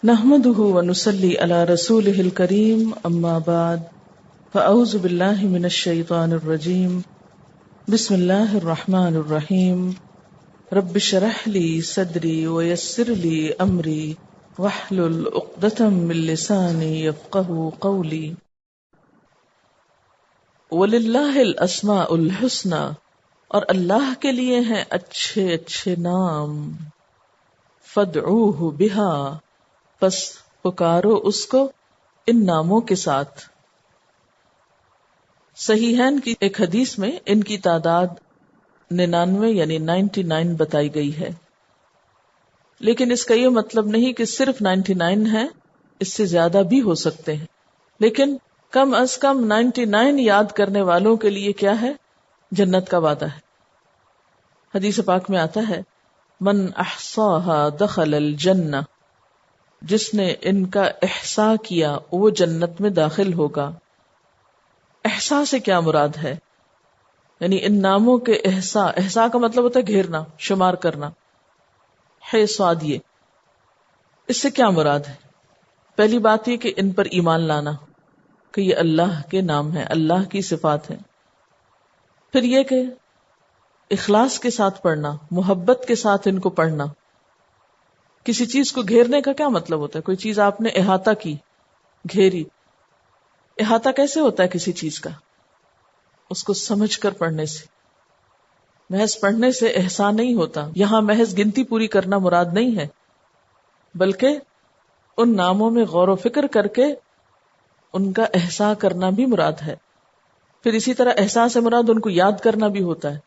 نحمده ونصلي على رسوله الكريم اما بعد فاعوذ بالله من الشيطان الرجيم بسم الله الرحمن الرحيم رب اشرح لي صدري ويسر لي امري واحلل عقدة من لساني يفقهوا قولي وللہ الاسماء الحسنى اور اللہ کے لیے ہیں اچھے اچھے نام فادعوہ بہا پس پکارو اس کو ان ناموں کے ساتھ۔ صحیحین کی ایک حدیث میں ان کی تعداد 99 یعنی 99 بتائی گئی ہے، لیکن اس کا یہ مطلب نہیں کہ صرف 99 ہے، اس سے زیادہ بھی ہو سکتے ہیں، لیکن کم از کم 99 یاد کرنے والوں کے لیے کیا ہے؟ جنت کا وعدہ ہے۔ حدیث پاک میں آتا ہے من احصاها دخل الجنہ، جس نے ان کا احصاء کیا وہ جنت میں داخل ہوگا۔ احصاء سے کیا مراد ہے؟ یعنی ان ناموں کے احصاء کا مطلب ہوتا ہے گھیرنا، شمار کرنا، ہے سوادیے۔ اس سے کیا مراد ہے؟ پہلی بات یہ کہ ان پر ایمان لانا کہ یہ اللہ کے نام ہے، اللہ کی صفات ہیں۔ پھر یہ کہ اخلاص کے ساتھ پڑھنا، محبت کے ساتھ ان کو پڑھنا۔ کسی چیز کو گھیرنے کا کیا مطلب ہوتا ہے؟ کوئی چیز آپ نے احاطہ کی، گھیری۔ احاطہ کیسے ہوتا ہے کسی چیز کا؟ اس کو سمجھ کر پڑھنے سے۔ محض پڑھنے سے احساء نہیں ہوتا، یہاں محض گنتی پوری کرنا مراد نہیں ہے، بلکہ ان ناموں میں غور و فکر کر کے ان کا احساء کرنا بھی مراد ہے۔ پھر اسی طرح احساء سے مراد ان کو یاد کرنا بھی ہوتا ہے،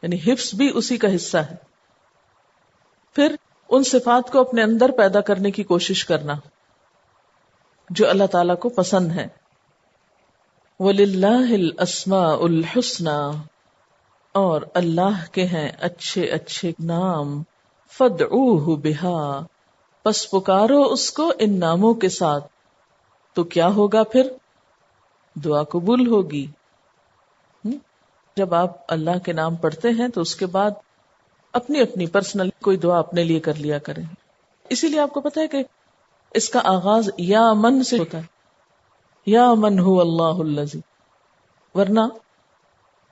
یعنی حفظ بھی اسی کا حصہ ہے۔ پھر ان صفات کو اپنے اندر پیدا کرنے کی کوشش کرنا جو اللہ تعالیٰ کو پسند ہے۔ وَلِلَّهِ الْأَسْمَاءُ الْحُسْنَى اور اللہ کے ہیں اچھے اچھے نام، فَادْعُوهُ بِهَا پس پکارو اس کو ان ناموں کے ساتھ، تو کیا ہوگا؟ پھر دعا قبول ہوگی۔ جب آپ اللہ کے نام پڑھتے ہیں تو اس کے بعد اپنی اپنی پرسنل کوئی دعا اپنے لیے کر لیا کریں۔ اسی لیے آپ کو پتا ہے کہ اس کا آغاز یا من سے ہوتا ہے، یا من هو اللہ الذی، ورنہ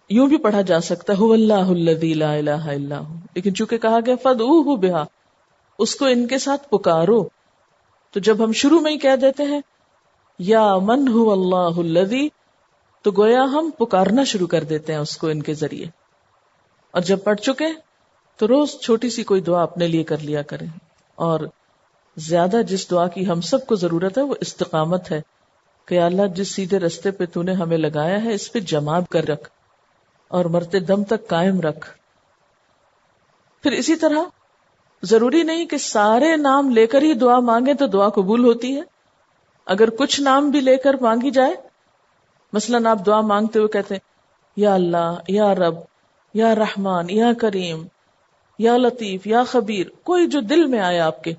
یوں بھی پڑھا جا سکتا ہے هو اللہ الذی لا الہ الا ہو، لیکن چونکہ کہا گیا فادعوہ بہا، اس کو ان کے ساتھ پکارو، تو جب ہم شروع میں ہی کہہ دیتے ہیں یا من هو اللہ الذی، تو گویا ہم پکارنا شروع کر دیتے ہیں اس کو ان کے ذریعے۔ اور جب پڑھ چکے تو روز چھوٹی سی کوئی دعا اپنے لیے کر لیا کریں، اور زیادہ جس دعا کی ہم سب کو ضرورت ہے وہ استقامت ہے کہ اللہ جس سیدھے رستے پہ تو نے ہمیں لگایا ہے اس پہ جمع کر رکھ اور مرتے دم تک قائم رکھ۔ پھر اسی طرح ضروری نہیں کہ سارے نام لے کر ہی دعا مانگے تو دعا قبول ہوتی ہے۔ اگر کچھ نام بھی لے کر مانگی جائے، مثلاً آپ دعا مانگتے ہوئے کہتے ہیں یا اللہ، یا رب، یا رحمان، یا کریم، یا لطیف، یا خبیر، کوئی جو دل میں آئے آپ کے۔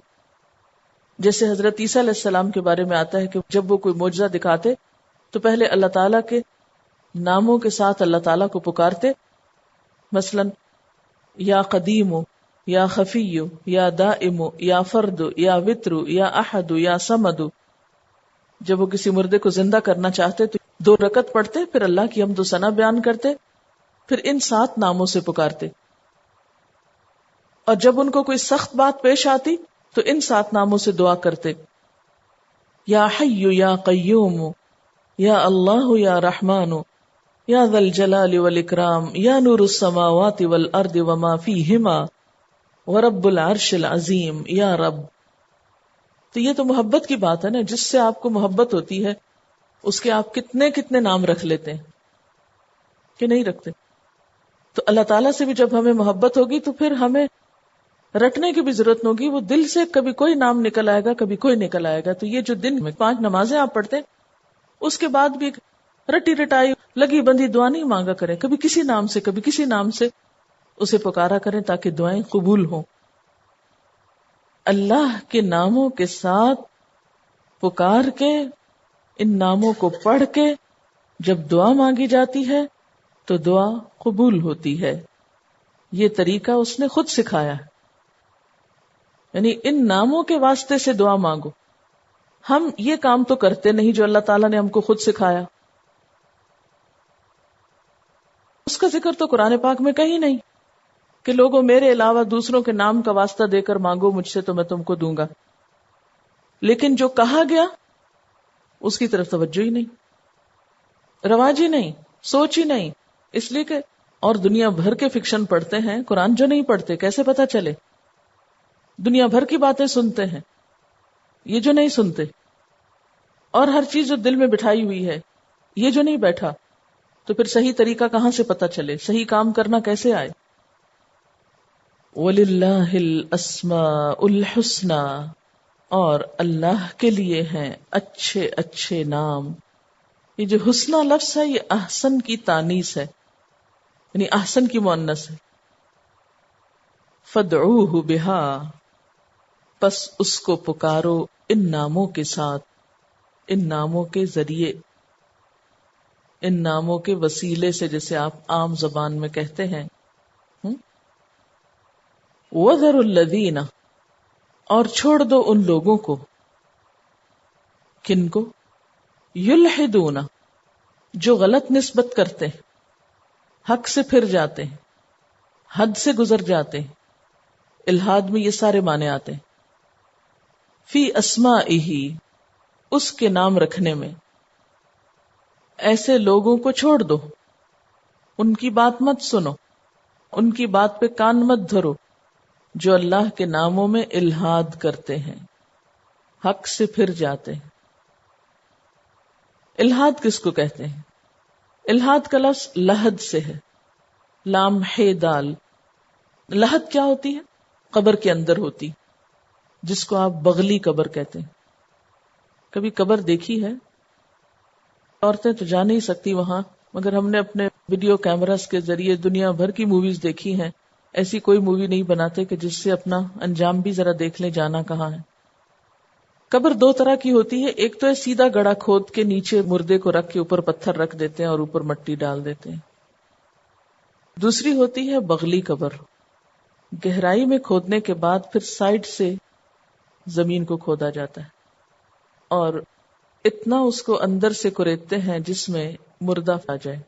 جیسے حضرت عیسیٰ علیہ السلام کے بارے میں آتا ہے کہ جب وہ کوئی معجزہ دکھاتے تو پہلے اللہ تعالیٰ کے ناموں کے ساتھ اللہ تعالیٰ کو پکارتے، مثلا یا قدیم، یا خفی، یا دائم، یا فرد، یا وتر، یا احد، یا صمد۔ جب وہ کسی مردے کو زندہ کرنا چاہتے تو 2 رکعت پڑھتے، پھر اللہ کی حمد و ثنا بیان کرتے، پھر ان 7 ناموں سے پکارتے، اور جب ان کو کوئی سخت بات پیش آتی تو ان 7 ناموں سے دعا کرتے، یا حی یا قیوم، یا اللہ یا رحمان، یا ذا الجلال والاکرام، یا نور السماوات والارض وما فیہما، ورب العرش العظیم، یا رب۔ تو یہ تو محبت کی بات ہے نا، جس سے آپ کو محبت ہوتی ہے اس کے آپ کتنے کتنے نام رکھ لیتے ہیں کہ نہیں رکھتے۔ تو اللہ تعالیٰ سے بھی جب ہمیں محبت ہوگی تو پھر ہمیں رٹنے کی بھی ضرورت ہوگی، وہ دل سے کبھی کوئی نام نکل آئے گا، کبھی کوئی نکل آئے گا۔ تو یہ جو دن میں 5 نمازیں آپ پڑھتے ہیں اس کے بعد بھی رٹی رٹائی لگی بندی دعا نہیں مانگا کریں، کبھی کسی نام سے کبھی کسی نام سے اسے پکارا کریں تاکہ دعائیں قبول ہوں۔ اللہ کے ناموں کے ساتھ پکار کے، ان ناموں کو پڑھ کے جب دعا مانگی جاتی ہے تو دعا قبول ہوتی ہے۔ یہ طریقہ اس نے خود سکھایا ہے۔ یعنی ان ناموں کے واسطے سے دعا مانگو. ہم یہ کام تو کرتے نہیں جو اللہ تعالیٰ نے ہم کو خود سکھایا. اس کا ذکر تو قرآن پاک میں کہیں نہیں کہ لوگوں میرے علاوہ دوسروں کے نام کا واسطہ دے کر مانگو مجھ سے تو میں تم کو دوں گا. لیکن جو کہا گیا اس کی طرف توجہ ہی نہیں، رواج ہی نہیں، سوچ ہی نہیں. اس لیے کہ اور دنیا بھر کے فکشن پڑھتے ہیں، قرآن جو نہیں پڑھتے کیسے پتا چلے؟ دنیا بھر کی باتیں سنتے ہیں، یہ جو نہیں سنتے، اور ہر چیز جو دل میں بٹھائی ہوئی ہے یہ جو نہیں بیٹھا، تو پھر صحیح طریقہ کہاں سے پتا چلے؟ صحیح کام کرنا کیسے آئے؟ وَلِلَّهِ الْأَسْمَاءُ الْحُسْنَى، اور اللہ کے لیے ہیں اچھے اچھے نام. یہ جو حسنہ لفظ ہے یہ احسن کی تانیث ہے، یعنی احسن کی مؤنث ہے. فَادْعُوهُ بِهَا، پس اس کو پکارو ان ناموں کے ساتھ، ان ناموں کے ذریعے، ان ناموں کے وسیلے سے، جیسے آپ عام زبان میں کہتے ہیں. وَذَرُوا الَّذِينَ، اور چھوڑ دو ان لوگوں کو، کن کو؟ یلحدون، جو غلط نسبت کرتے ہیں، حق سے پھر جاتے ہیں، حد سے گزر جاتے ہیں. الحاد میں یہ سارے معنی آتے ہیں. فی اسمائہ، اس کے نام رکھنے میں. ایسے لوگوں کو چھوڑ دو، ان کی بات مت سنو، ان کی بات پہ کان مت دھرو جو اللہ کے ناموں میں الحاد کرتے ہیں، حق سے پھر جاتے ہیں. الحاد کس کو کہتے ہیں؟ الحاد کا لفظ لحد سے ہے، لام ہے دال. لحد کیا ہوتی ہے؟ قبر کے اندر ہوتی، جس کو آپ بغلی قبر کہتے ہیں. کبھی قبر دیکھی ہے؟ عورتیں تو جا نہیں سکتی وہاں، مگر ہم نے اپنے ویڈیو کیمراز کے ذریعے دنیا بھر کی موویز دیکھی ہیں. ایسی کوئی مووی نہیں بناتے کہ جس سے اپنا انجام بھی ذرا دیکھ لیں جانا کہاں ہے. قبر دو طرح کی ہوتی ہے، ایک تو ہے سیدھا گڑھا کھود کے نیچے مردے کو رکھ کے اوپر پتھر رکھ دیتے ہیں اور اوپر مٹی ڈال دیتے ہیں. دوسری ہوتی ہے بغلی قبر، گہرائی میں کھودنے کے بعد پھر سائڈ سے زمین کو کھودا جاتا ہے اور اتنا اس کو اندر سے کریدتے ہیں جس میں مردہ آ جائے.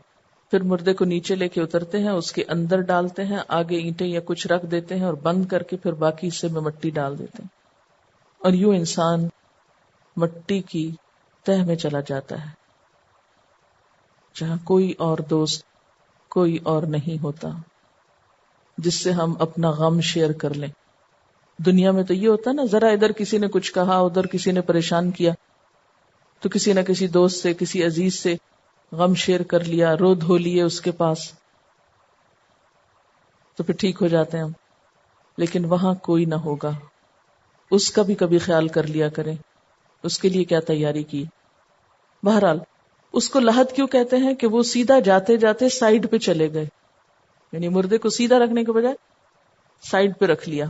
پھر مردے کو نیچے لے کے اترتے ہیں، اس کے اندر ڈالتے ہیں، آگے اینٹیں یا کچھ رکھ دیتے ہیں اور بند کر کے پھر باقی حصے میں مٹی ڈال دیتے ہیں. اور یوں انسان مٹی کی تہ میں چلا جاتا ہے جہاں کوئی اور دوست، کوئی اور نہیں ہوتا جس سے ہم اپنا غم شیئر کر لیں. دنیا میں تو یہ ہوتا نا، ذرا ادھر کسی نے کچھ کہا، ادھر کسی نے پریشان کیا تو کسی نہ کسی دوست سے، کسی عزیز سے غم شیئر کر لیا، رو دھو لیے اس کے پاس، تو پھر ٹھیک ہو جاتے ہیں ہم. لیکن وہاں کوئی نہ ہوگا، اس کا بھی کبھی خیال کر لیا کریں، اس کے لیے کیا تیاری کی. بہرحال اس کو لحد کیوں کہتے ہیں؟ کہ وہ سیدھا جاتے جاتے سائیڈ پہ چلے گئے، یعنی مردے کو سیدھا رکھنے کے بجائے سائیڈ پہ رکھ لیا.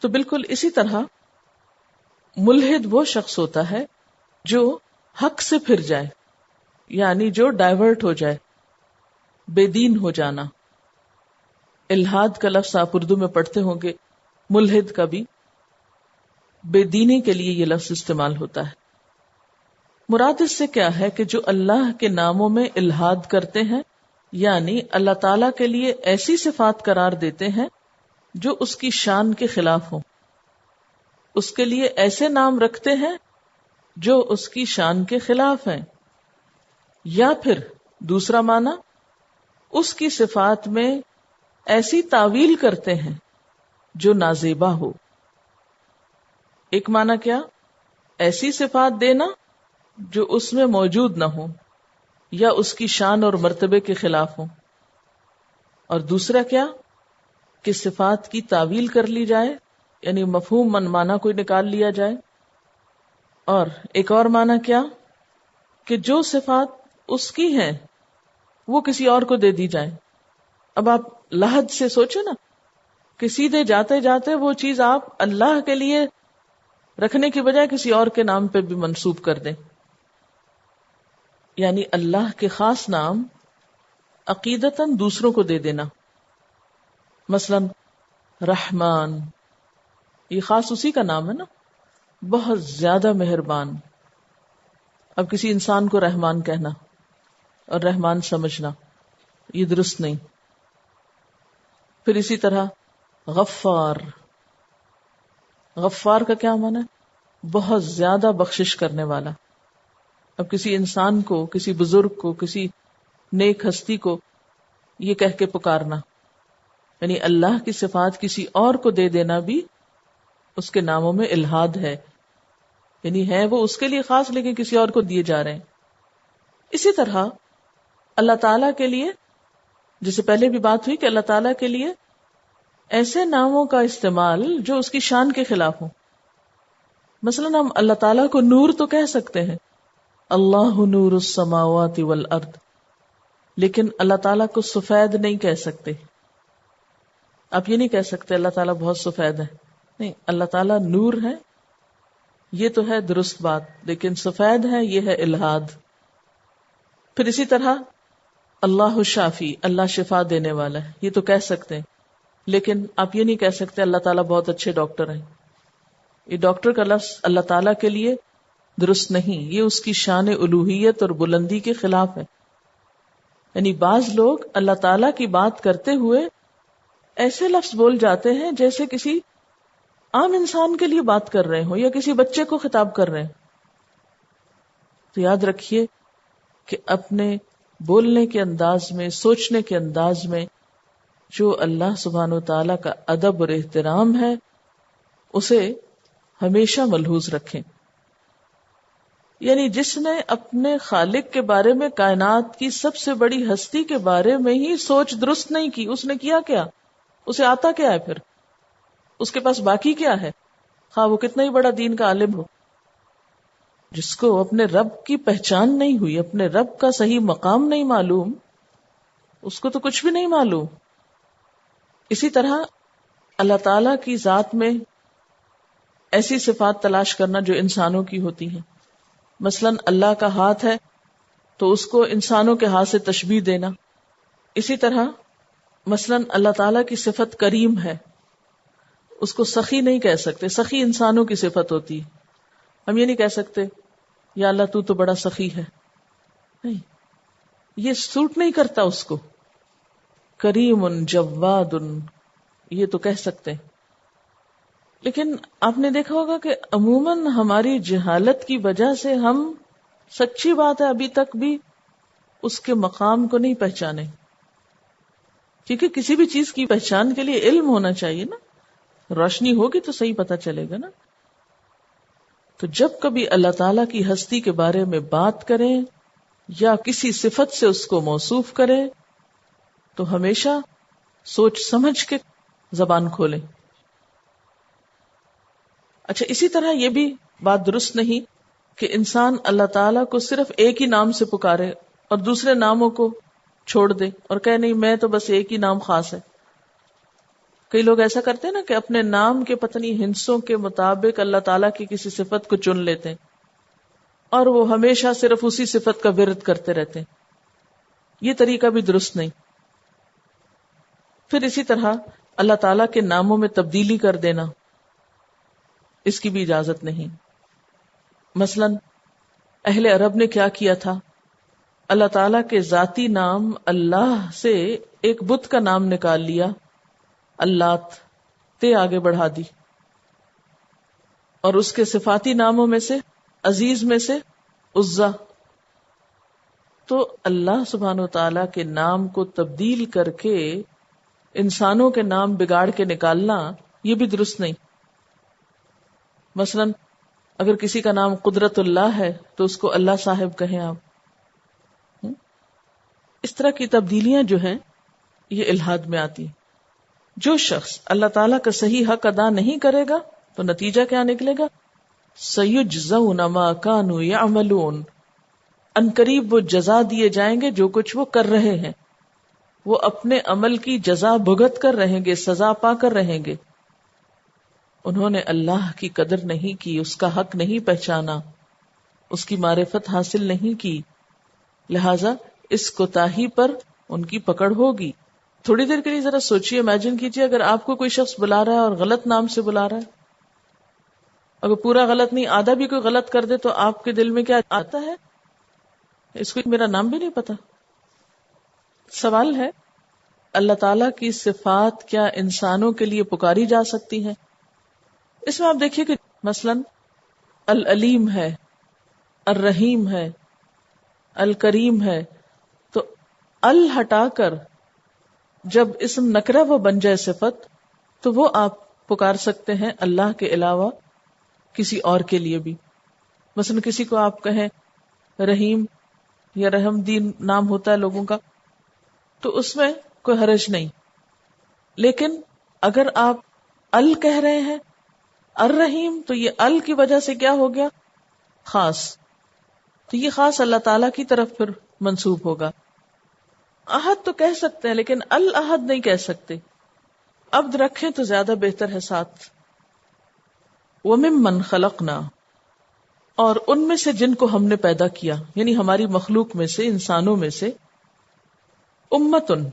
تو بالکل اسی طرح ملحد وہ شخص ہوتا ہے جو حق سے پھر جائے، یعنی جو ڈائیورٹ ہو جائے، بے دین ہو جانا. الحاد کا لفظ آپ اردو میں پڑھتے ہوں گے، ملحد کا بھی بے دینی کے لیے یہ لفظ استعمال ہوتا ہے. مراد اس سے کیا ہے؟ کہ جو اللہ کے ناموں میں الحاد کرتے ہیں، یعنی اللہ تعالی کے لیے ایسی صفات قرار دیتے ہیں جو اس کی شان کے خلاف ہوں، اس کے لیے ایسے نام رکھتے ہیں جو اس کی شان کے خلاف ہیں، یا پھر دوسرا معنی اس کی صفات میں ایسی تعویل کرتے ہیں جو نازیبا ہو. ایک معنی کیا؟ ایسی صفات دینا جو اس میں موجود نہ ہو یا اس کی شان اور مرتبے کے خلاف ہو. اور دوسرا کیا؟ کہ صفات کی تعویل کر لی جائے، یعنی مفہوم من معنی کوئی نکال لیا جائے. اور ایک اور معنی کیا؟ کہ جو صفات اس کی ہیں وہ کسی اور کو دے دی جائیں. اب آپ لحد سے سوچو نا کہ سیدھے جاتے جاتے وہ چیز آپ اللہ کے لیے رکھنے کی بجائے کسی اور کے نام پہ بھی منسوب کر دیں. یعنی اللہ کے خاص نام عقیدتاً دوسروں کو دے دینا. مثلا رحمان، یہ خاص اسی کا نام ہے نا، بہت زیادہ مہربان. اب کسی انسان کو رحمان کہنا اور رحمان سمجھنا یہ درست نہیں. پھر اسی طرح غفار. غفار کا کیا معنی ہے؟ بہت زیادہ بخشش کرنے والا. اب کسی انسان کو، کسی بزرگ کو، کسی نیک ہستی کو یہ کہہ کے پکارنا، یعنی اللہ کی صفات کسی اور کو دے دینا بھی اس کے ناموں میں الہاد ہے. یعنی ہے وہ اس کے لیے خاص لیکن کسی اور کو دیے جا رہے ہیں. اسی طرح اللہ تعالیٰ کے لیے، جسے پہلے بھی بات ہوئی کہ اللہ تعالیٰ کے لیے ایسے ناموں کا استعمال جو اس کی شان کے خلاف ہوں. مثلا ہم اللہ تعالیٰ کو نور تو کہہ سکتے ہیں، اللہ نور السماوات والارض، لیکن اللہ تعالیٰ کو سفید نہیں کہہ سکتے. آپ یہ نہیں کہہ سکتے اللہ تعالیٰ بہت سفید ہے. نہیں، اللہ تعالیٰ نور ہے، یہ تو ہے درست بات، لیکن سفید ہے یہ ہے الہاد. پھر اسی طرح اللہ شافی، اللہ شفا دینے والا ہے، یہ تو کہہ سکتے ہیں، لیکن آپ یہ نہیں کہہ سکتے اللہ تعالیٰ بہت اچھے ڈاکٹر ہیں. یہ ڈاکٹر کا لفظ اللہ تعالیٰ کے لیے درست نہیں، یہ اس کی شان الوہیت اور بلندی کے خلاف ہے. یعنی بعض لوگ اللہ تعالیٰ کی بات کرتے ہوئے ایسے لفظ بول جاتے ہیں جیسے کسی عام انسان کے لیے بات کر رہے ہوں یا کسی بچے کو خطاب کر رہے ہیں. تو یاد رکھیے کہ اپنے بولنے کے انداز میں، سوچنے کے انداز میں جو اللہ سبحانہ و تعالیٰ کا ادب اور احترام ہے اسے ہمیشہ ملحوظ رکھیں. یعنی جس نے اپنے خالق کے بارے میں، کائنات کی سب سے بڑی ہستی کے بارے میں ہی سوچ درست نہیں کی، اس نے کیا کیا؟ اسے آتا کیا ہے؟ پھر اس کے پاس باقی کیا ہے؟ خواہ وہ کتنا ہی بڑا دین کا عالم ہو. جس کو اپنے رب کی پہچان نہیں ہوئی، اپنے رب کا صحیح مقام نہیں معلوم، اس کو تو کچھ بھی نہیں معلوم. اسی طرح اللہ تعالی کی ذات میں ایسی صفات تلاش کرنا جو انسانوں کی ہوتی ہیں. مثلا اللہ کا ہاتھ ہے تو اس کو انسانوں کے ہاتھ سے تشبیہ دینا. اسی طرح مثلا اللہ تعالیٰ کی صفت کریم ہے، اس کو سخی نہیں کہہ سکتے، سخی انسانوں کی صفت ہوتی ہے. ہم یہ نہیں کہہ سکتے یا اللہ تو بڑا سخی ہے، نہیں، یہ سوٹ نہیں کرتا اس کو. کریم جواد یہ تو کہہ سکتے ہیں. لیکن آپ نے دیکھا ہوگا کہ عموماً ہماری جہالت کی وجہ سے ہم، سچی بات ہے، ابھی تک بھی اس کے مقام کو نہیں پہچانے. کیونکہ کسی بھی چیز کی پہچان کے لیے علم ہونا چاہیے نا، روشنی ہوگی تو صحیح پتہ چلے گا نا. تو جب کبھی اللہ تعالیٰ کی ہستی کے بارے میں بات کریں یا کسی صفت سے اس کو موصوف کریں تو ہمیشہ سوچ سمجھ کے زبان کھولیں. اچھا، اسی طرح یہ بھی بات درست نہیں کہ انسان اللہ تعالیٰ کو صرف ایک ہی نام سے پکارے اور دوسرے ناموں کو چھوڑ دے اور کہے نہیں میں تو بس ایک ہی نام خاص ہے. کئی لوگ ایسا کرتے ہیں نا کہ اپنے نام کے پتنی ہندسوں کے مطابق اللہ تعالیٰ کی کسی صفت کو چن لیتے ہیں اور وہ ہمیشہ صرف اسی صفت کا ورد کرتے رہتے ہیں. یہ طریقہ بھی درست نہیں. پھر اسی طرح اللہ تعالیٰ کے ناموں میں تبدیلی کر دینا، اس کی بھی اجازت نہیں. مثلا اہل عرب نے کیا کیا تھا، اللہ تعالیٰ کے ذاتی نام اللہ سے ایک بت کا نام نکال لیا، اللات، تے آگے بڑھا دی، اور اس کے صفاتی ناموں میں سے عزیز میں سے عزا. تو اللہ سبحانہ و تعالیٰ کے نام کو تبدیل کر کے انسانوں کے نام بگاڑ کے نکالنا یہ بھی درست نہیں. مثلا اگر کسی کا نام قدرت اللہ ہے تو اس کو اللہ صاحب کہیں آپ. اس طرح کی تبدیلیاں جو ہیں یہ الہاد میں آتی. جو شخص اللہ تعالیٰ کا صحیح حق ادا نہیں کرے گا تو نتیجہ کیا نکلے گا؟ سَيُجْزَوْنَ مَا كَانُوا يَعْمَلُونَ، ان قریب وہ جزا دیے جائیں گے جو کچھ وہ کر رہے ہیں. وہ اپنے عمل کی جزا بھگت کر رہیں گے، سزا پا کر رہیں گے. انہوں نے اللہ کی قدر نہیں کی، اس کا حق نہیں پہچانا، اس کی معرفت حاصل نہیں کی، لہذا اس کوتاہی پر ان کی پکڑ ہوگی. تھوڑی دیر کے لیے ذرا سوچئے، امیجن کیجئے اگر آپ کو کوئی شخص بلا رہا ہے اور غلط نام سے بلا رہا ہے اگر پورا غلط نہیں آدھا بھی کوئی غلط کر دے تو آپ کے دل میں کیا آتا ہے؟ اس کو میرا نام بھی نہیں پتا. سوال ہے اللہ تعالیٰ کی صفات کیا انسانوں کے لیے پکاری جا سکتی ہیں؟ اس میں آپ دیکھیے کہ مثلا العلیم ہے، الرحیم ہے، الکریم ہے، تو ال ہٹا کر جب اسم نکرہ وہ بن جائے صفت تو وہ آپ پکار سکتے ہیں اللہ کے علاوہ کسی اور کے لیے بھی. مثلا کسی کو آپ کہیں رحیم یا رحم دین نام ہوتا ہے لوگوں کا، تو اس میں کوئی حرج نہیں. لیکن اگر آپ ال کہہ رہے ہیں الرحیم، تو یہ ال کی وجہ سے کیا ہو گیا؟ خاص. تو یہ خاص اللہ تعالی کی طرف پھر منسوب ہوگا. احد تو کہہ سکتے ہیں لیکن الاحد نہیں کہہ سکتے. عبد رکھیں تو زیادہ بہتر ہے ساتھ. وَمِمَّنْ خَلَقْنَا، اور ان میں سے جن کو ہم نے پیدا کیا، یعنی ہماری مخلوق میں سے، انسانوں میں سے، امتن،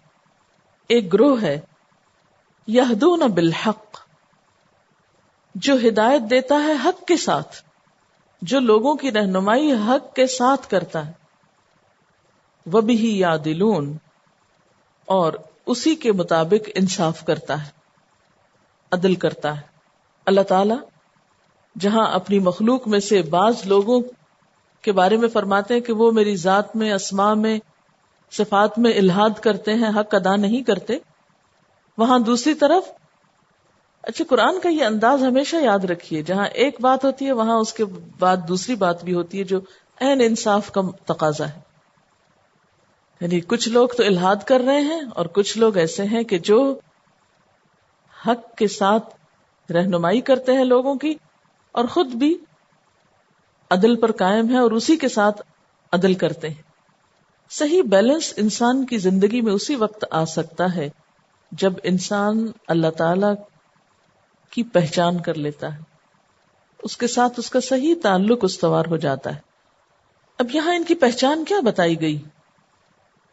ایک گروہ ہے، یہدون بالحق، جو ہدایت دیتا ہے حق کے ساتھ، جو لوگوں کی رہنمائی حق کے ساتھ کرتا ہے. وَبِهِ يَعْدِلُونَ، اور اسی کے مطابق انصاف کرتا ہے، عدل کرتا ہے. اللہ تعالی جہاں اپنی مخلوق میں سے بعض لوگوں کے بارے میں فرماتے ہیں کہ وہ میری ذات میں، اسماء میں، صفات میں الحاد کرتے ہیں، حق ادا نہیں کرتے، وہاں دوسری طرف اچھا قرآن کا یہ انداز ہمیشہ یاد رکھیے، جہاں ایک بات ہوتی ہے وہاں اس کے بعد دوسری بات بھی ہوتی ہے جو عین انصاف کا تقاضا ہے. یعنی کچھ لوگ تو الحاد کر رہے ہیں اور کچھ لوگ ایسے ہیں کہ جو حق کے ساتھ رہنمائی کرتے ہیں لوگوں کی اور خود بھی عدل پر قائم ہے اور اسی کے ساتھ عدل کرتے ہیں. صحیح بیلنس انسان کی زندگی میں اسی وقت آ سکتا ہے جب انسان اللہ تعالی کی پہچان کر لیتا ہے، اس کے ساتھ اس کا صحیح تعلق استوار ہو جاتا ہے. اب یہاں ان کی پہچان کیا بتائی گئی؟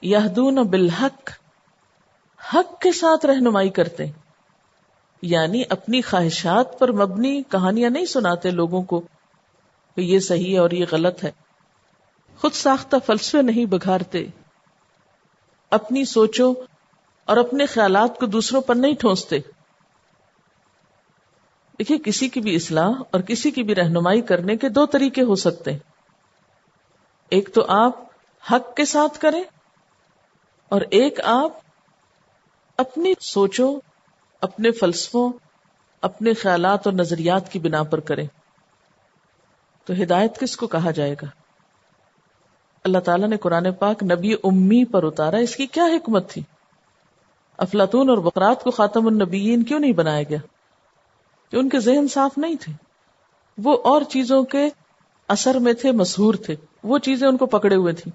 یہدون بالحق، حق کے ساتھ رہنمائی کرتے ہیں، یعنی اپنی خواہشات پر مبنی کہانیاں نہیں سناتے لوگوں کو کہ یہ صحیح ہے اور یہ غلط ہے. خود ساختہ فلسفے نہیں بگھارتے، اپنی سوچوں اور اپنے خیالات کو دوسروں پر نہیں ٹھونستے. دیکھیے کسی کی بھی اصلاح اور کسی کی بھی رہنمائی کرنے کے دو طریقے ہو سکتے ہیں. ایک تو آپ حق کے ساتھ کریں اور ایک آپ اپنی سوچوں، اپنے فلسفوں، اپنے خیالات اور نظریات کی بنا پر کریں. تو ہدایت کس کو کہا جائے گا؟ اللہ تعالیٰ نے قرآن پاک نبی امی پر اتارا، اس کی کیا حکمت تھی؟ افلاطون اور بقرات کو خاتم النبیین کیوں نہیں بنایا گیا؟ کہ ان کے ذہن صاف نہیں تھے، وہ اور چیزوں کے اثر میں تھے، مسحور تھے، وہ چیزیں ان کو پکڑے ہوئے تھی،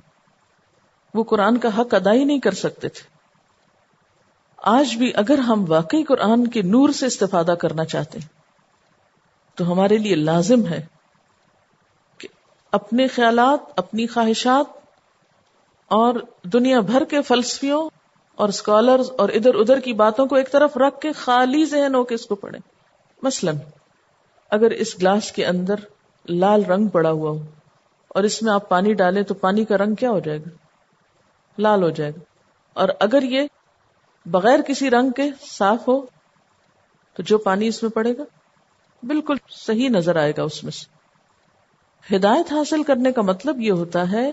وہ قرآن کا حق ادا ہی نہیں کر سکتے تھے. آج بھی اگر ہم واقعی قرآن کے نور سے استفادہ کرنا چاہتے ہیں تو ہمارے لیے لازم ہے کہ اپنے خیالات، اپنی خواہشات اور دنیا بھر کے فلسفیوں اور اسکالرز اور ادھر ادھر کی باتوں کو ایک طرف رکھ کے خالی ذہن ہو کے اس کو پڑھیں. مثلا اگر اس گلاس کے اندر لال رنگ پڑا ہوا ہو اور اس میں آپ پانی ڈالیں تو پانی کا رنگ کیا ہو جائے گا؟ لال ہو جائے گا. اور اگر یہ بغیر کسی رنگ کے صاف ہو تو جو پانی اس میں پڑے گا بالکل صحیح نظر آئے گا اس میں سے. ہدایت حاصل کرنے کا مطلب یہ ہوتا ہے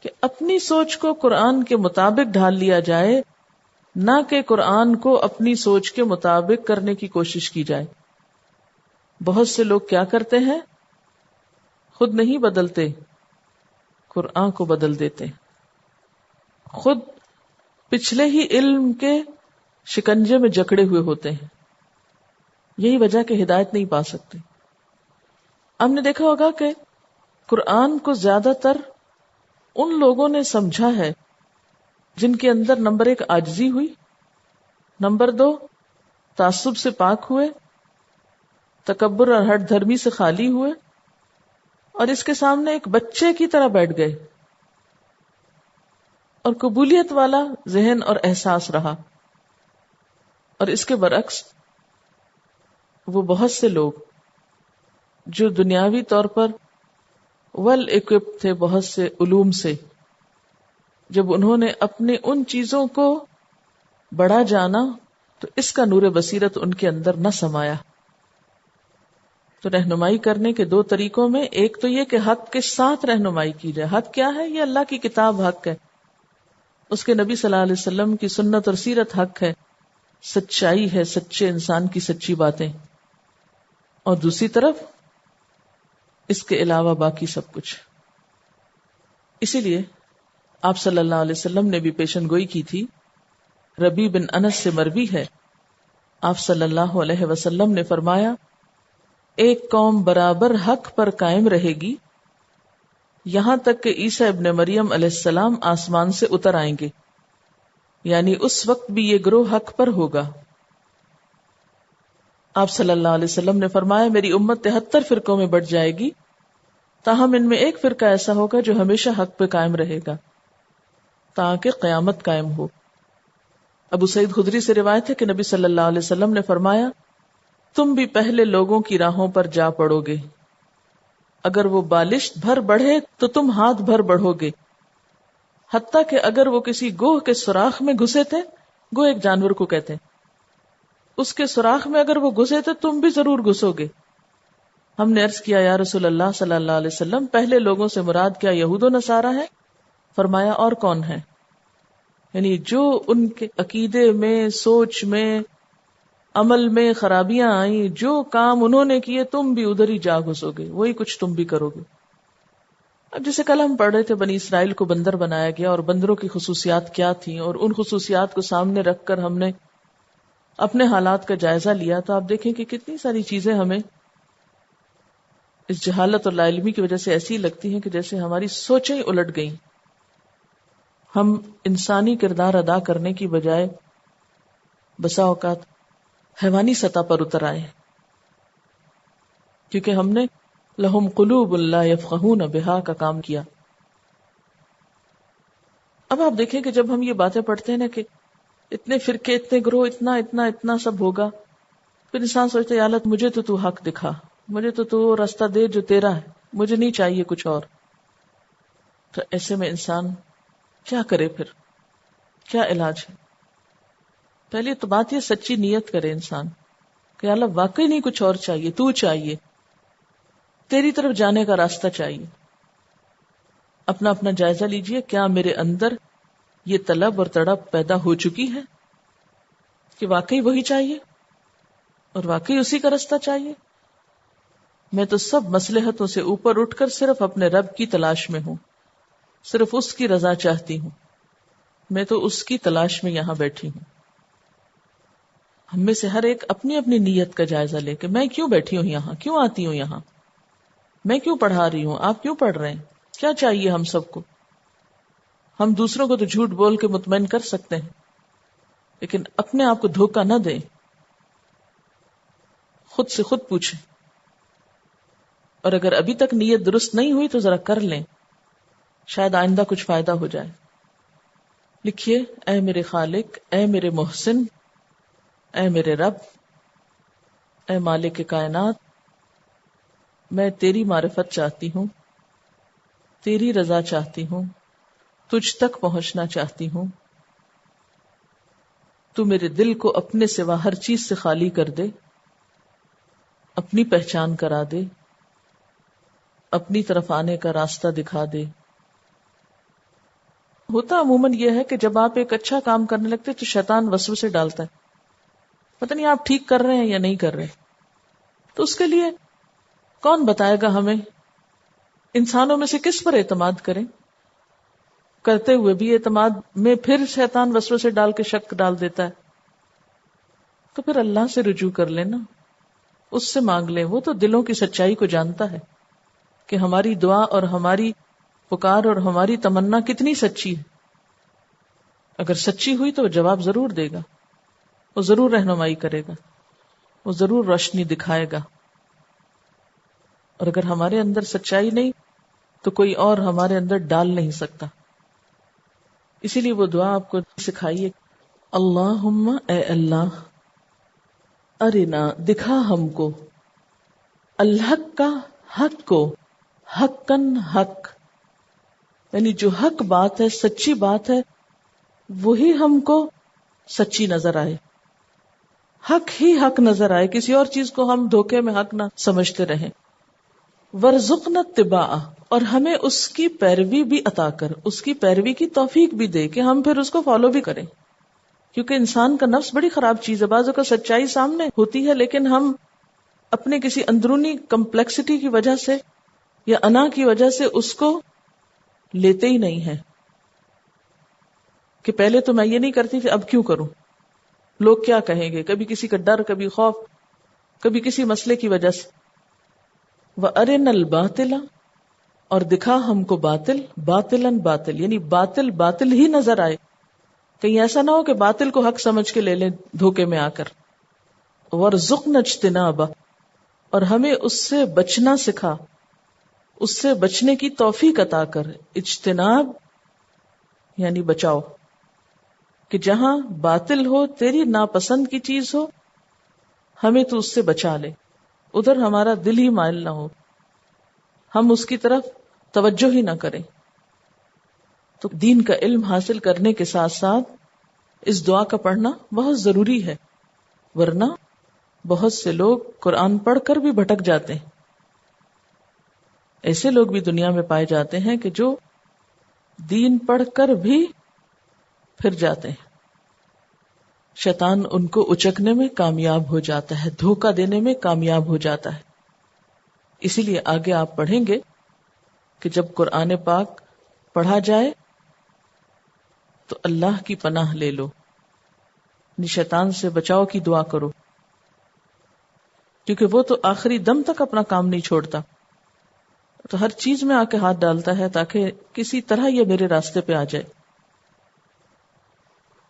کہ اپنی سوچ کو قرآن کے مطابق ڈھال لیا جائے، نہ کہ قرآن کو اپنی سوچ کے مطابق کرنے کی کوشش کی جائے. بہت سے لوگ کیا کرتے ہیں؟ خود نہیں بدلتے، قرآن کو بدل دیتے، خود پچھلے ہی علم کے شکنجے میں جکڑے ہوئے ہوتے ہیں. یہی وجہ کہ ہدایت نہیں پا سکتے. ہم نے دیکھا ہوگا کہ قرآن کو زیادہ تر ان لوگوں نے سمجھا ہے جن کے اندر نمبر 1 عاجزی ہوئی، نمبر 2 تعصب سے پاک ہوئے، تکبر اور ہٹ دھرمی سے خالی ہوئے، اور اس کے سامنے ایک بچے کی طرح بیٹھ گئے اور قبولیت والا ذہن اور احساس رہا. اور اس کے برعکس وہ بہت سے لوگ جو دنیاوی طور پر ویل اکوپڈ تھے بہت سے علوم سے، جب انہوں نے اپنے ان چیزوں کو بڑا جانا تو اس کا نور بصیرت ان کے اندر نہ سمایا. تو رہنمائی کرنے کے دو طریقوں میں، ایک تو یہ کہ حق کے ساتھ رہنمائی کی جائے. حق کیا ہے؟ یہ اللہ کی کتاب حق ہے، اس کے نبی صلی اللہ علیہ وسلم کی سنت اور سیرت حق ہے، سچائی ہے، سچے انسان کی سچی باتیں. اور دوسری طرف اس کے علاوہ باقی سب کچھ. اسی لیے آپ صلی اللہ علیہ وسلم نے بھی پیشن گوئی کی تھی. ربیع بن انس سے مروی ہے، آپ صلی اللہ علیہ وسلم نے فرمایا، ایک قوم برابر حق پر قائم رہے گی یہاں تک کہ عیسیٰ ابن مریم علیہ السلام آسمان سے اتر آئیں گے، یعنی اس وقت بھی یہ گروہ حق پر ہوگا. آپ صلی اللہ علیہ وسلم نے فرمایا، میری امت 73 فرقوں میں بٹ جائے گی، تاہم ان میں ایک فرقہ ایسا ہوگا جو ہمیشہ حق پہ قائم رہے گا تاکہ قیامت قائم ہو. ابو سعید خدری سے روایت ہے کہ نبی صلی اللہ علیہ وسلم نے فرمایا، تم بھی پہلے لوگوں کی راہوں پر جا پڑو گے، اگر وہ بالشت بھر بڑھے تو تم ہاتھ بھر بڑھو گے، حتیٰ کہ اگر وہ کسی گوہ کے سوراخ میں گھسے تھے، گوہ ایک جانور کو کہتے ہیں، اس کے سوراخ میں اگر وہ گھسے تو تم بھی ضرور گھسو گے. ہم نے عرض کیا، یا رسول اللہ صلی اللہ علیہ وسلم، پہلے لوگوں سے مراد کیا یہود و نصارہ ہے؟ فرمایا، اور کون ہے؟ یعنی جو ان کے عقیدے میں، سوچ میں، عمل میں خرابیاں آئیں، جو کام انہوں نے کیے تم بھی ادھر ہی جا گھسو گے، وہی کچھ تم بھی کرو گے. اب جیسے کل ہم پڑھ رہے تھے بنی اسرائیل کو بندر بنایا گیا اور بندروں کی خصوصیات کیا تھیں، اور ان خصوصیات کو سامنے رکھ کر ہم نے اپنے حالات کا جائزہ لیا، تو آپ دیکھیں کہ کتنی ساری چیزیں ہمیں اس جہالت اور لا علمی کی وجہ سے ایسی لگتی ہیں کہ جیسے ہماری سوچیں الٹ گئیں. ہم انسانی کردار ادا کرنے کی بجائے بسا اوقات حیوانی سطح پر اتر آئے، کیونکہ ہم نے لہم قلوب لا یفقہون بہا کا کام کیا. اب آپ دیکھیں کہ جب ہم یہ باتیں پڑھتے ہیں نا کہ اتنے فرقے، اتنے گروہ، اتنا سب ہوگا، پھر انسان سوچتا ہے یا اللہ مجھے تو حق دکھا، مجھے تو راستہ دے جو تیرا ہے، مجھے نہیں چاہیے کچھ اور. تو ایسے میں انسان کیا کرے؟ پھر کیا علاج ہے؟ پہلی تو بات یہ سچی نیت کرے انسان کہ اللہ واقعی نہیں کچھ اور چاہیے، تو چاہیے، تیری طرف جانے کا راستہ چاہیے. اپنا جائزہ لیجئے، کیا میرے اندر یہ طلب اور تڑپ پیدا ہو چکی ہے کہ واقعی وہی چاہیے اور واقعی اسی کا راستہ چاہیے؟ میں تو سب مصلحتوں سے اوپر اٹھ کر صرف اپنے رب کی تلاش میں ہوں، صرف اس کی رضا چاہتی ہوں، میں تو اس کی تلاش میں یہاں بیٹھی ہوں. ہم میں سے ہر ایک اپنی اپنی نیت کا جائزہ لے کہ میں کیوں بیٹھی ہوں یہاں، کیوں آتی ہوں یہاں، میں کیوں پڑھا رہی ہوں، آپ کیوں پڑھ رہے ہیں، کیا چاہیے ہم سب کو. ہم دوسروں کو تو جھوٹ بول کے مطمئن کر سکتے ہیں، لیکن اپنے آپ کو دھوکہ نہ دیں. خود سے خود پوچھیں، اور اگر ابھی تک نیت درست نہیں ہوئی تو ذرا کر لیں، شاید آئندہ کچھ فائدہ ہو جائے. لکھیے، اے میرے خالق، اے میرے محسن، اے میرے رب، اے مالک کائنات، میں تیری معرفت چاہتی ہوں، تیری رضا چاہتی ہوں، تجھ تک پہنچنا چاہتی ہوں. تو میرے دل کو اپنے سوا ہر چیز سے خالی کر دے، اپنی پہچان کرا دے، اپنی طرف آنے کا راستہ دکھا دے. ہوتا عموماً یہ ہے کہ جب آپ ایک اچھا کام کرنے لگتے تو شیطان وسوسے ڈالتا ہے، پتہ نہیں آپ ٹھیک کر رہے ہیں یا نہیں کر رہے. تو اس کے لیے کون بتائے گا ہمیں انسانوں میں سے کس پر اعتماد کریں؟ کرتے ہوئے بھی اعتماد میں پھر شیطان وسوسے ڈال کے شک ڈال دیتا ہے. تو پھر اللہ سے رجوع کر لینا، اس سے مانگ لیں. وہ تو دلوں کی سچائی کو جانتا ہے کہ ہماری دعا اور ہماری پکار اور ہماری تمنا کتنی سچی ہے. اگر سچی ہوئی تو وہ جواب ضرور دے گا، وہ ضرور رہنمائی کرے گا، وہ ضرور روشنی دکھائے گا. اور اگر ہمارے اندر سچائی نہیں تو کوئی اور ہمارے اندر ڈال نہیں سکتا. اسی لیے وہ دعا آپ کو سکھائیے، اللہم، اے اللہ، ارنا، دکھا ہم کو، الحق کا حق کو، حقاً حق، یعنی جو حق بات ہے، سچی بات ہے، وہی ہم کو سچی نظر آئے، حق ہی حق نظر آئے، کسی اور چیز کو ہم دھوکے میں حق نہ سمجھتے رہیں۔ وارزقنا اتباعہ، اور ہمیں اس کی پیروی بھی عطا کر، اس کی پیروی کی توفیق بھی دے کہ ہم پھر اس کو فالو بھی کریں، کیونکہ انسان کا نفس بڑی خراب چیز ہے، بعض اوقات سچائی سامنے ہوتی ہے لیکن ہم اپنے کسی اندرونی کمپلیکسٹی کی وجہ سے یا انا کی وجہ سے اس کو لیتے ہی نہیں ہیں، کہ پہلے تو میں یہ نہیں کرتی تھی اب کیوں کروں، لوگ کیا کہیں گے، کبھی کسی کا ڈر، کبھی خوف، کبھی کسی مسئلے کی وجہ سے۔ وَأَرِنَا الْبَاطِلَ، اور دکھا ہم کو باطل، باطلاً باطل، یعنی باطل باطل ہی نظر آئے، کہیں ایسا نہ ہو کہ باطل کو حق سمجھ کے لے لیں دھوکے میں آ کر۔ وَارْزُقْنَا اجْتِنَابَهُ، اور ہمیں اس سے بچنا سکھا، اس سے بچنے کی توفیق عطا کر۔ اجتناب یعنی بچاؤ، کہ جہاں باطل ہو، تیری ناپسند کی چیز ہو، ہمیں تو اس سے بچا لے، ادھر ہمارا دل ہی مائل نہ ہو، ہم اس کی طرف توجہ ہی نہ کریں۔ تو دین کا علم حاصل کرنے کے ساتھ ساتھ اس دعا کا پڑھنا بہت ضروری ہے، ورنہ بہت سے لوگ قرآن پڑھ کر بھی بھٹک جاتے ہیں۔ ایسے لوگ بھی دنیا میں پائے جاتے ہیں کہ جو دین پڑھ کر بھی پھر جاتے ہیں، شیطان ان کو اچکنے میں کامیاب ہو جاتا ہے، دھوکہ دینے میں کامیاب ہو جاتا ہے۔ اسی لیے آگے آپ پڑھیں گے کہ جب قرآن پاک پڑھا جائے تو اللہ کی پناہ لے لو، یعنی شیطان سے بچاؤ کی دعا کرو، کیونکہ وہ تو آخری دم تک اپنا کام نہیں چھوڑتا، تو ہر چیز میں آ کے ہاتھ ڈالتا ہے تاکہ کسی طرح یہ میرے راستے پہ آ جائے۔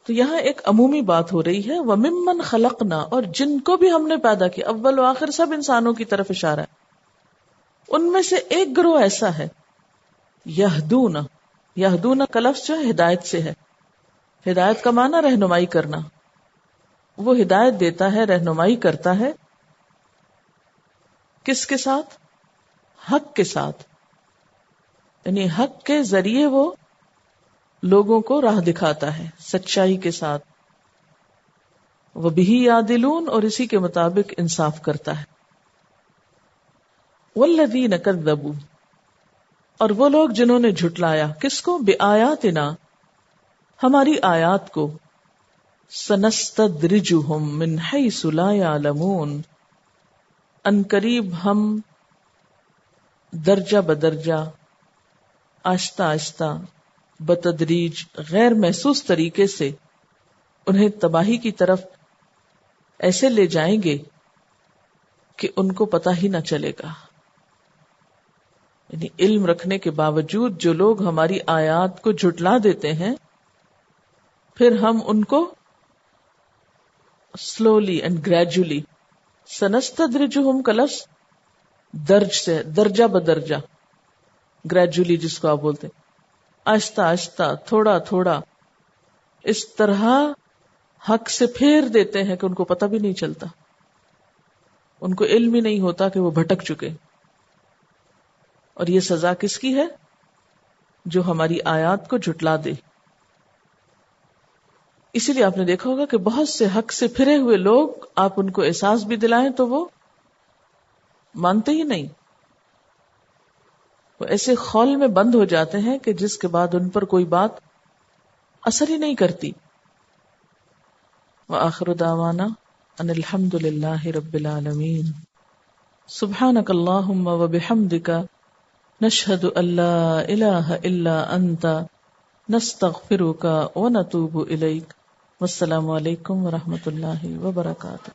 تو یہاں ایک عمومی بات ہو رہی ہے، وَمِمَّنْ خَلَقْنَا، اور جن کو بھی ہم نے پیدا کیا، اول و آخر سب انسانوں کی طرف اشارہ ہے، ان میں سے ایک گروہ ایسا ہے، یہدون، یہدون کا لفظ جو ہے ہدایت سے ہے، ہدایت کا معنی رہنمائی کرنا، وہ ہدایت دیتا ہے، رہنمائی کرتا ہے، کس کے ساتھ؟ حق کے ساتھ، یعنی حق کے ذریعے وہ لوگوں کو راہ دکھاتا ہے، سچائی کے ساتھ، وَبِهِ يَعْدِلُونَ، اور اسی کے مطابق انصاف کرتا ہے۔ وَالَّذِينَ كَذَّبُوا، اور وہ لوگ جنہوں نے جھٹلایا، کس کو؟ بِآیاتنا، ہماری آیات کو، سَنَسْتَدْرِجُهُم مِّنْ حَيْثُ لَا يَعْلَمُونَ، ان قریب ہم درجہ بدرجہ، آہستہ آہستہ، بتدریج، غیر محسوس طریقے سے انہیں تباہی کی طرف ایسے لے جائیں گے کہ ان کو پتہ ہی نہ چلے گا۔ یعنی علم رکھنے کے باوجود جو لوگ ہماری آیات کو جھٹلا دیتے ہیں، پھر ہم ان کو سلولی اینڈ گریجولی، سنستدرجہم کا لفظ درج سے، درجہ بدرجہ، گریجولی جس کو آپ بولتے ہیں، آہستہ آہستہ، تھوڑا تھوڑا، اس طرح حق سے پھیر دیتے ہیں کہ ان کو پتہ بھی نہیں چلتا، ان کو علم ہی نہیں ہوتا کہ وہ بھٹک چکے۔ اور یہ سزا کس کی ہے؟ جو ہماری آیات کو جھٹلا دے۔ اسی لیے آپ نے دیکھا ہوگا کہ بہت سے حق سے پھرے ہوئے لوگ، آپ ان کو احساس بھی دلائیں تو وہ مانتے ہی نہیں، وہ ایسے خول میں بند ہو جاتے ہیں کہ جس کے بعد ان پر کوئی بات اثر ہی نہیں کرتی۔ وآخر دعوانا ان الحمد للہ رب العالمین، سبحانک اللہم وبحمدک، نشہد ان لا الہ الا انت، نستغفرک ونتوب الیک۔ والسلام علیکم ورحمۃ اللہ وبرکاتہ۔